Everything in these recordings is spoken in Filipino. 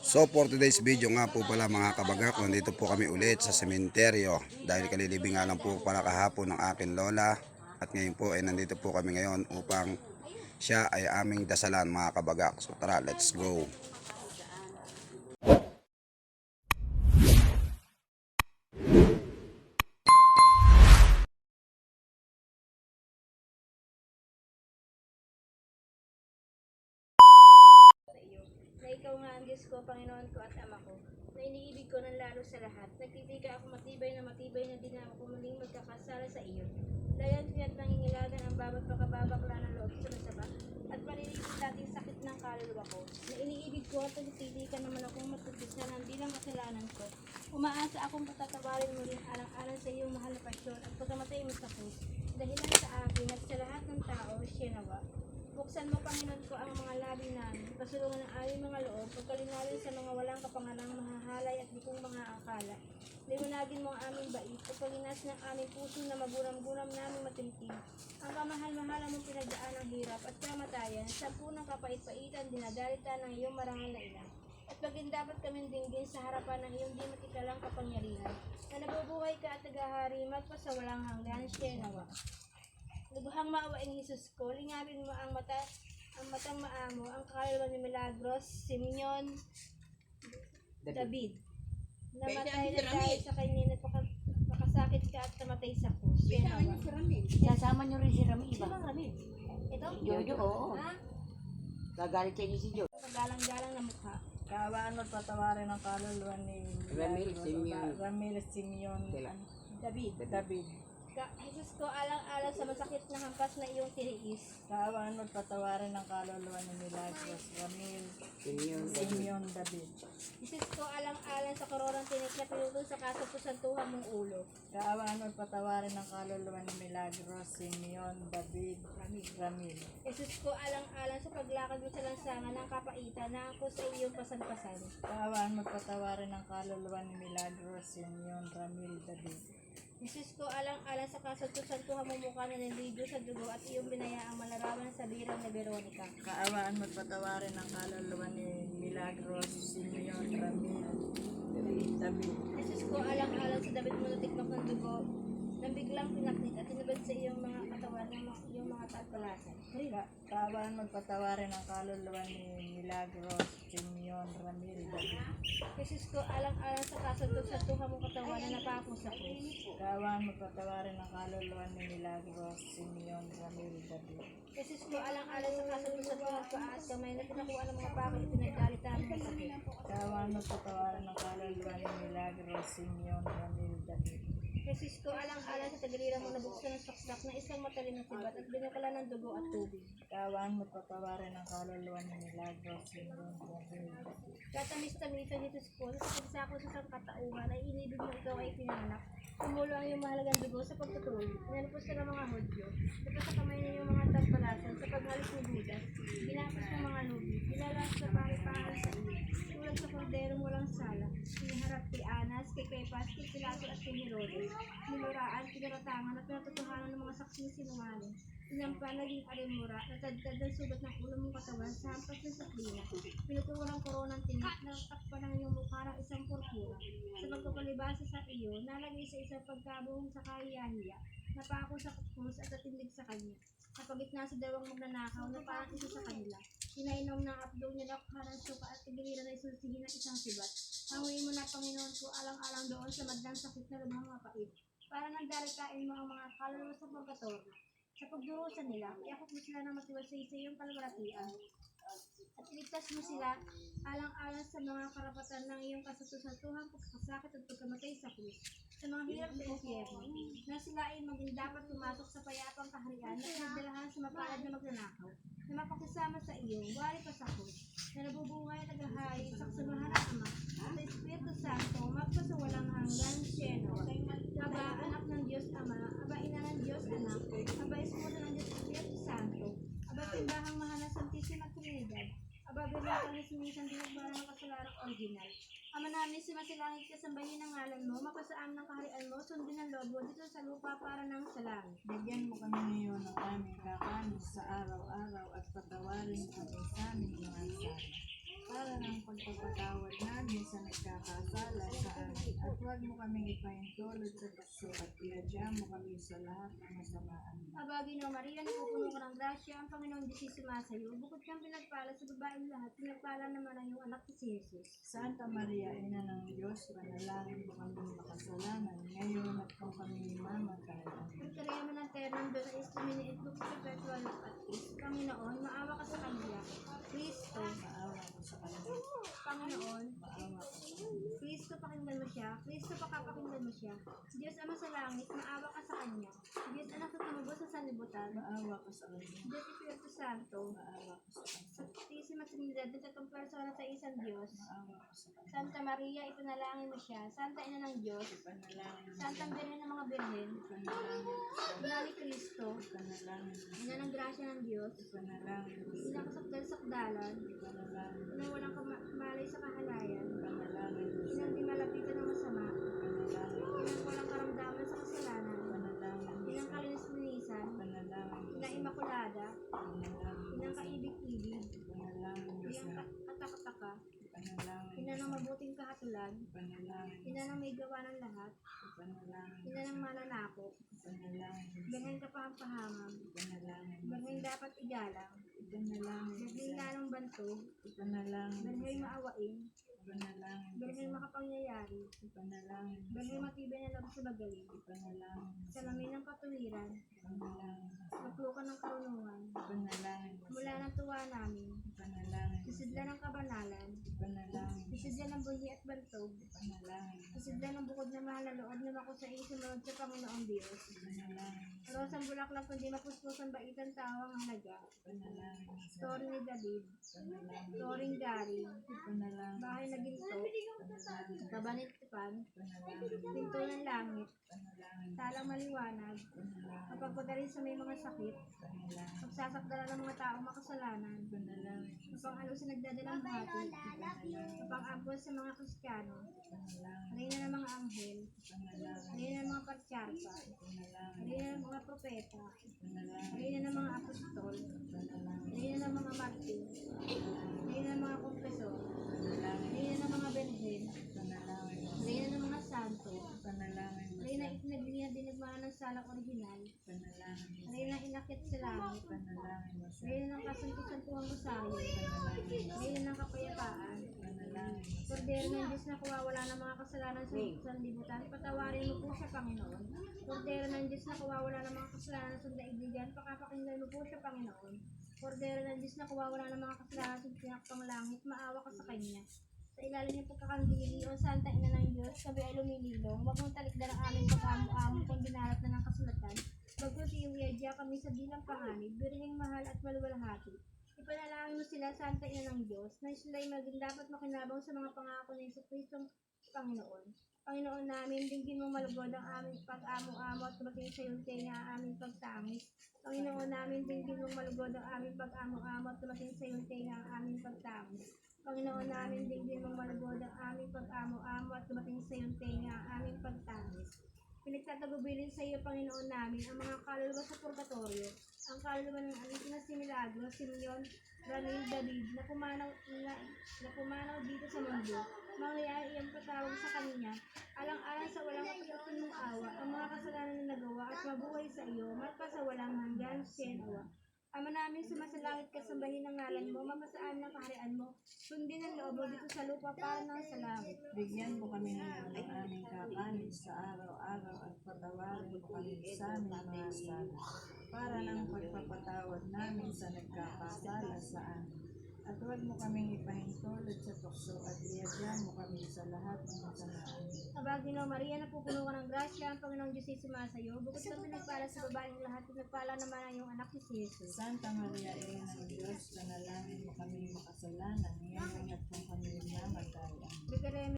So for today's video nga po pala mga kabagak, nandito po kami ulit sa sementeryo dahil kalilibing nga lang po pala kahapon ng akin lola, at ngayon po ay nandito po kami ngayon upang siya ay aming dasalan mga kabagak. So tara, let's go. Na ikaw nga ang Diyos ko, Panginoon ko at Ama ko, na iniibig ko ng lalo sa lahat. Nagtitika ako matibay na din ako muling magkakasala sa iyo. Dayan kaya't nangingilagan ang bawat pakababakla ng loob sa masama at paniligid dating sakit ng kaluluwa ko. Na iniibig ko at nagtitikan naman akong matutusanan bilang kasalanan ko. Umaasa akong patatawarin mo rin alang-alang sa iyong mahal na pasyon at pagkamatay mo sa krus. Dahilan sa akin at sa lahat ng tao, siya nawa. Buksan mo, Panginoon ko, ang mga labi namin, pasulungan ng aming mga loob, pagkalinalin sa mga walang kapanganang mahahalay at bukong mga akala. Liwanagin mo ang aming bait, pagpalinas ng aming puso na maguram-guram naming matimtim. Ang kamahal-mahala mong pinagdaan ng hirap at kamatayan, sampu ng kapait-paitan, dinadalita ng iyong marangal na ina. At pagin dapat kaming dinggin sa harapan ng iyong di matikalang kapangyarihan, na nabubuhay ka at naghahari magpasawalang hanggan, siya nawa. Lubhang maawain Jesus ko, lingapin mo ang matang maamo, ang kaluluwa ni Milagros, Simeon, David. Namatay na dahil sa kanya, napakasakit ka at namatay sa krus. Sasama nyo rin si Rami, iba? Sino Rami? Ito? Jojo, oo. Ha? Gagalit siya niya si Jojo. Pagalang-galang na mukha. Kaawaan mo patawarin ang kaluluwa ni Ramil, Simeon, David. Jesus ko, alang-alang sa masakit na hampas na iyong tiniis. Kaawaan mo patawarin ang kaluluwa ni Milagros, Ramil, Simeon, David. Jesus ko, alang-alang sa koronang tinik na pinutol sa kasapusantuhan mong ulo. Kaawaan mo patawarin ang kaluluwa ni Milagros, Simeon, David, Ramil. Jesus ko, alang-alang sa paglakad mo sa lansangan ng kapaitan na ako sa iyong pasan-pasan. Kaawaan mo patawarin ang kaluluwa ni Milagros, Simeon, Ramil, David. Jesus ko, alang-alang sa kasantusantuhan mong mukha na niligo sa dugo at iyong binayaang malarawan sa birang ni Veronica. Kaawaan mo patawarin ang kaluluwa ni Milagros, Simeon, Ramil, David. Jesus ko, alang-alang sa David mo na tikmak ng dugo, nang biglang pinaknit at tinubad sa iyong mga katawan ng iyong mga tatpalasan. Kaawaan mo patawarin ang kaluluwa ni Milagros, Simeon, Ramil, David. Jesus ko, alang-alang sa kasantusantuhan mong katawan na napako sa krus. Kaawaan mo patawarin ang kaluluwa ni Milagros, Simeon, Ramil, David. Jesus ko, alang-alang sa kasantusantuhan paa at kamay na pinakuha ng mga pako at pinagdalita ang mga sakit. Kaawaan mo patawarin ang kaluluwa ni Milagros, Simeon, Ramil, David. Jesus ko, alang-alang sa tagiliran mo nabuksan ng saksak na isang matalim na sibat at binukala ng dugo at tubig. Kaawaan mo patawarin ang kaluluwa ni Milagros, Simeon, Ramil, David. Katamis-tamisan, Jesus ko, sa pagsako sa sangkatauhan ay inibig mo ikaw ay pinanganak. Tumulo ang iyong mahalagang dugo sa pagtutuloy. Inalipos ka ng mga Hudyo. Dapat sa kamay na iyong mga tagpalasan sa paghalis ni Judas. Ginapos ng mga lubi. Ilalas sa pangipaan sa iyo. Tulad sa korderong walang sala. Hiniharap kay Anas, kay Kepas, kay Pilato at kay Herodes. Niluraan, pinaratangan at pinatutuhanan ng mga saksing sinungaling. Inampan, naging arimura, natadtad ng sugat ng ulo mong katawan sa hampas ng saklina. Pinutuwa ng koronang tinik, nakatakpan ng iyong mukha ng isang purpura. Sa pagpapalibasa sa iyo, nalagay sa isang pagkabuhong sa kahiyahiya, napako sa krus at natindig sa kanya. Napagitna sa dalawang magnanakaw na parang isa sa kanila. Hinainom ng abdong nilakha ng suka at tigiliran na isulsihin ng isang sibat. Hanguin mo na, Panginoon ko, alang-alang doon sa madlang sakit na lubhang mapait. Para nagdarikain mo ang mga kaluluwa sa pagkatorna. Sa pagdurusa nila, iakot mo sila ng matiwasay sa iyong kalwalatian. At iligtas mo sila alang-alang sa mga karapatan ng iyong kasantusantuhan, pagkakasakit at pagkamatay sa krus. Sa mga hirap sa impyerno, na sila ay maging dapat pumasok sa payapang kaharian at nagdalahan sa mapalad na magnanakaw, na mapakisama sa iyo, wari pa sa krus, na nabubungay at naghahay sa kasamahan ng Ama, at Espiritu Santo, magpasawalang hanggan, Siyeno. Aba, anak ng Diyos Ama, aba, ina ng Diyos Anak, aba, esposa ng Diyos Espiritu Santo, aba, timbahang mahal na Santisima Trinidad, aba, binatang isinisan dinagmana ng kasalarang original. Ama namin, sumasilangit ka, sambahin ang ngalan mo, mapasaam ng kaharian mo, sundin ang loob mo dito sa lupa para ng sa langit. Bigyan mo kami ngayon ng aming kakanin sa araw-araw at patawarin kami sa aming mga sala. Para ng pagpapatawad huwag mo kaming ipahintulot sa tukso at iadya mo kami sa lahat ng masamaan. Abagino Maria, napupuno ka ng grasya, ang Panginoon Diyos ay sumasayo. Bukod kang pinagpala sa babaeng lahat, pinagpala naman ang iyong anak na si Jesus. Santa Maria, Ina ng Diyos, panalangin mo kami makasalanan, ngayon at kung kami mamatay. Pagkarayaman ng ternang doon ay istumini itlog sa perpetual at is. Panginoon, maawa ka sa kanila. Kristo, Maawa ko sa kanila, Panginoon, maawa ko sa kanila. Kristo, pakinggan mo siya. Kristo, pakapakinggan mo siya. Diyos Ama sa langit, maawa ka sa kanya. Diyos Anak sa tumubos sa sanlibutan. Maawa ko sa kanila, Diyos Espiritu Santo. maawa ko sa kanila, Sa Santísima Trinidad na tatong persona sa isang Diyos. maawa ko sa kanila. Santa Maria, ipanalangin mo siya. Santa Ina ng Diyos. Panalangin mo, Santang Birhen ng mga Birhen. panalangin mo, Ina ni Kristo. panalangin mo, Ina ng grasya ng Diyos. panalangin mo, Ina kasakdal-sakdalan. panalangin mo, Ina walang malay sa kahalayan. panalangin mo, Ina di malapitan ng masama. panalangin mo, Ina walang karamdaman sa kasalanan. panalangin mo, Ina kalinis-linisan. panalangin mo, Ina imakulada. panalangin mo, Ina kaibig-ibig. panalangin mo, Ina katakataka. panalangin Ina mo, ng mabuting kahatulan. panalangin mo, Ina ng may gawa ng lahat. panalangin mo, Ina ng mananako. panalangin mo, Birhen ka pa ang pahamam. panalangin mo, Birhen dapat igalang. panalangin mo, Birhen lalong bantog. panalangin mo, Birhen maawain. panalangin mo, Birhen makapangyayari. panalangin mo, Birhen matibay na loob sa magaling. panalangin mo, Salamin ng katuwiran. panalangin mo, Matlukan ng karunungan. panalangin mo, Mula ng tuwa namin. panalangin mo, Sisidla ng kabanalan. panalangin mo, Sisidla ng bunyi at bantog. panalangin mo, Sisidla ng bukod na mahal na loob na makusai sumunod sa Panginoong Diyos. panalangin mo, Rosang bulaklak kundi mapuspusan baitan tao ang halaga. panalangin mo, Story ni David. panalangin mo, Storing garing. panalangin mo, Bahay na ginto. panalangin mo, Kabanit tipan. panalangin mo, Pinto ng langit. panalangin mo, Talang maliwanag. panalangin mo, Mapagpadaling sa may mga sakit. panalangin mo, Pagsasakdala ng mga taong makasalanan. panalangin mo, Mapang-alo sa nagdadalang buhati. Mapang-abot sa mga Kristiyano. panalangin mo, Reyna ng mga anghel. panalangin mo, Reyna ng mga patriarka. panalangin mo, Reyna ng mga propeta. panalangin mo, Reyna ng mga apostol. panalangin mo, Reyna ng mga martir. Reyna ng mga kompesor. panalangin mo, Reyna ng mga benhen. panalangin mo, Reyna ng mga santo. panalangin mo, Reyna itinaglingan dinagmana ng salang original. panalangin mo, Reyna inakit sa langit. panalangin mo, Reyna ng kasantusan-tuwang rosario. panalangin mo, Reyna ng kapayapaan. panalangin mo, Kordero ng Diyos na kuwawala ng mga kasalanan sa sanlibutan, patawarin mo po siya, Panginoon. Kordero ng Diyos na kuwawala ng mga kasalanan sa daigdigan, pakapakinggan mo po siya, Panginoon. Kordero ng Diyos na kuwawala ng mga kasalanan sa pinakpang langit, maawa ka sa Kanya. Sa ilalim ng pagkakandili, o Santa Ina ng Diyos, kami ay lumililong. Huwag mong talikdan ang aming pag-amo-amo kung binarat na ng kasulatan. Bagkus iuwiadya kami sa bilang panganib, birhing mahal at maluwalhati. Ipanalangin mo sila, Santa Ina ng Diyos, na sila'y maging dapat makinabang sa mga pangako ni Kristong Panginoon. Panginoon namin, dinggin mong malugod ang aming pag-amo-amo at tumating sa iyong tenga ang aming pagtangis. Panginoon namin, dinggin mong malugod ang aming pag-amo-amo at tumating sa iyong tenga ang aming pagtangis. Panginoon namin, dinggin mong malugod ang aming pag-amo-amo at tumating sa iyong tenga ang aming pagtangis. Pinagtatagubilin sa iyo, Panginoon namin, ang mga kaluluwa sa purgatorio, ang kaluluwa ng anak na si Milagro, Simeon, Ramil, David, na pumanaw dito sa mundo. Mangyayari iyong patawag sa kanya, alang-alang sa walang kapatid mong awa, ang mga kasalanan na nagawa at mabuhay sa iyo, magpa sa walang hanggan, Sienawa. Ama namin, sumasalangit ka, sambahin ang ngalan mo, mamasaan ng kaharian mo, sundin ang loob mo dito sa lupa para ng sa langit. bigyan mo kami ngayon ng aming kakanin sa araw-araw at patawarin mo kami sa aming mga sala para ng pagpapatawad namin sa nagkakasala sa amin. At huwag mo kaming ipahintulot sa tukso at iadya mo kami sa lahat ng kasamaan. Abagino Maria, napupuno ka ng grasya, ang Panginoong Diyos ay sumasayo. Bukod kang pinagpala sa babaeng lahat, pinagpala naman ang iyong anak si Jesus. Santa Maria, Ina ng Diyos, panalangin mo kami makasalanan, ngayon at kung kami mamatay. Bikaremi.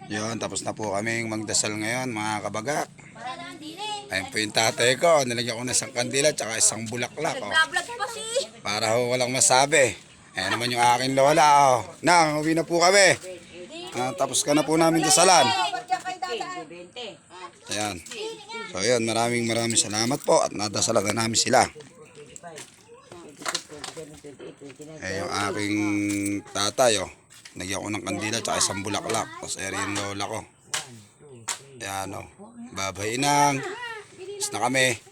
Yun, tapos na po kaming magdasal ngayon mga kabagak. Ayun po yung tatay ko. Nilagyan ko na isang kandila at isang bulaklak. Oh. Para ho walang masabi. Ayan naman yung aking lola. Oh. Nang, uwi na po kami. Tapos ka na po namin dasalan. Ayan. So yun, maraming salamat po at nadasalan na namin sila. Ayan yung aking tatay. Oh. Nagyan ko ng kandila at isang bulaklak. Tapos eri yung lola ko. Yan o. Babay inang. Is na kami.